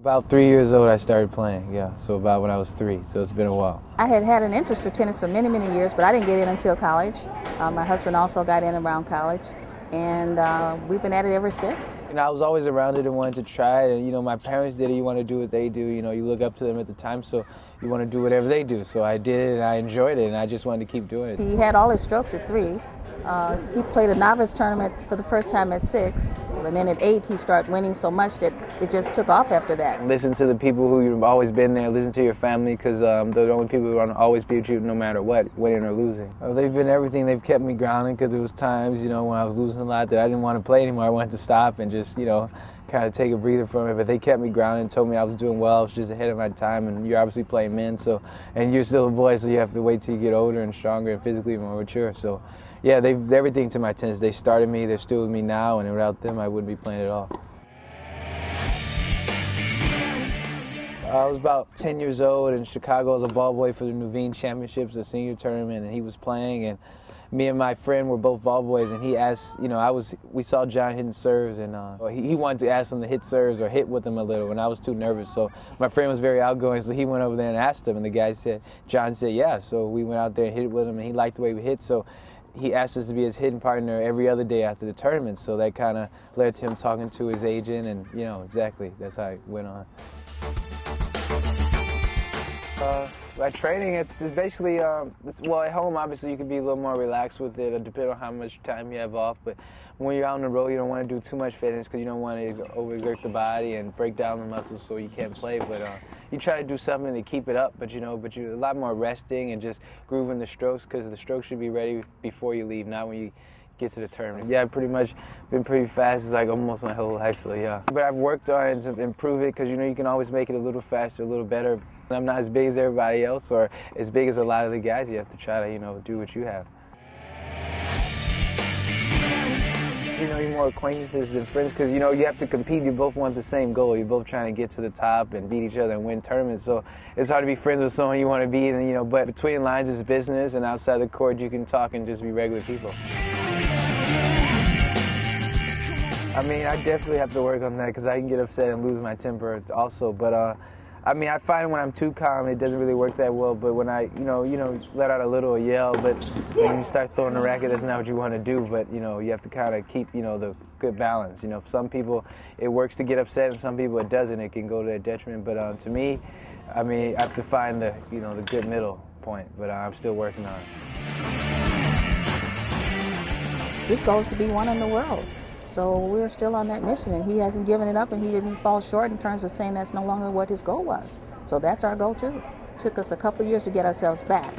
About 3 years old I started playing, yeah, so about when I was 3, so it's been a while. I had had an interest for tennis for many, many years, but I didn't get in until college. My husband also got in around college, and we've been at it ever since. And I was always around it and wanted to try it, and my parents did it, you want to do what they do, you look up to them at the time, so you want to do whatever they do. So I did it and I enjoyed it and I just wanted to keep doing it. He had all his strokes at 3. He played a novice tournament for the first time at 6, and then at 8 he started winning so much that it just took off after that. Listen to the people who have always been there, listen to your family, because they're the only people who want to always be with you no matter what, winning or losing. They've been everything. They've kept me grounded because there was times, when I was losing a lot that I didn't want to play anymore. I wanted to stop and just, kind of take a breather from it, but they kept me grounded and told me I was doing well. I was just ahead of my time, and you're obviously playing men, and you're still a boy, so you have to wait till you get older and stronger and physically more mature. So, yeah, they've everything to my tennis. They started me, they're still with me now, and without them, I wouldn't be playing at all. I was about 10 years old in Chicago as a ball boy for the Nuveen Championships, the senior tournament, and he was playing, and me and my friend were both ball boys, and he asked, we saw John hitting serves, and he wanted to ask him to hit serves or hit with him a little, and I was too nervous. So my friend was very outgoing, so he went over there and asked him, and John said, yeah. So we went out there and hit it with him, and he liked the way we hit. So he asked us to be his hitting partner every other day after the tournament. So that kind of led to him talking to his agent, and exactly, that's how it went on. By training, it's basically, well, at home, obviously, you can be a little more relaxed with it, depending on how much time you have off. But when you're out on the road, you don't want to do too much fitness because you don't want to overexert the body and break down the muscles so you can't play. But you try to do something to keep it up, but you're a lot more resting and just grooving the strokes because the strokes should be ready before you leave, not when you get to the tournament. Yeah, I've pretty much been pretty fast. It's like almost my whole life, so yeah. But I've worked on it to improve it because you can always make it a little faster, a little better. I'm not as big as everybody else or as big as a lot of the guys. You have to try to, do what you have. You're more acquaintances than friends because, you have to compete. You both want the same goal. You're both trying to get to the top and beat each other and win tournaments. So it's hard to be friends with someone you want to beat, and, but between lines is business, and outside the court you can talk and just be regular people. I definitely have to work on that because I can get upset and lose my temper also. But I find when I'm too calm, it doesn't really work that well. But when I, let out a little yell, but when you start throwing the racket, that's not what you want to do. But you have to kind of keep, the good balance. For some people, it works to get upset, and some people it doesn't. It can go to their detriment. But to me, I have to find the, the good middle point. But I'm still working on it. This goal is to be one in the world. So we're still on that mission, and he hasn't given it up, and he didn't fall short in terms of saying that's no longer what his goal was. So that's our goal too. It took us a couple of years to get ourselves back,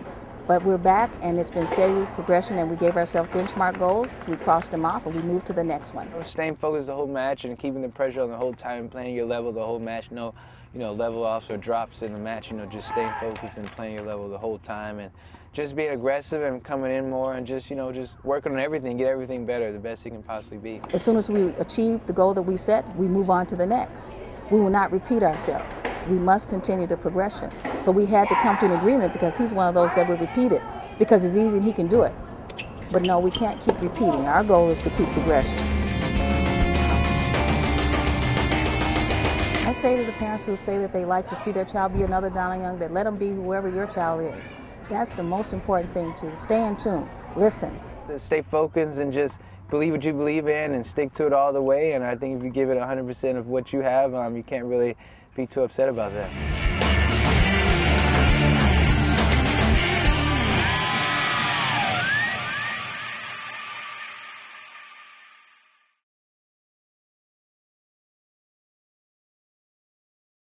but we're back, and it's been steady progression, and we gave ourselves benchmark goals. We crossed them off, and we moved to the next one. Staying focused the whole match and keeping the pressure on the whole time, playing your level the whole match. No, level offs or drops in the match. Just staying focused and playing your level the whole time, and just being aggressive and coming in more and just, just working on everything, get everything better, the best it can possibly be. As soon as we achieve the goal that we set, we move on to the next. We will not repeat ourselves. We must continue the progression. So we had to come to an agreement because he's one of those that would repeat it because it's easy and he can do it. But no, we can't keep repeating. Our goal is to keep progression. I say to the parents who say that they like to see their child be another Donald Young, that let them be whoever your child is. That's the most important thing, too. Stay in tune. Listen. Stay focused and just believe what you believe in and stick to it all the way. And I think if you give it 100% of what you have, you can't really be too upset about that.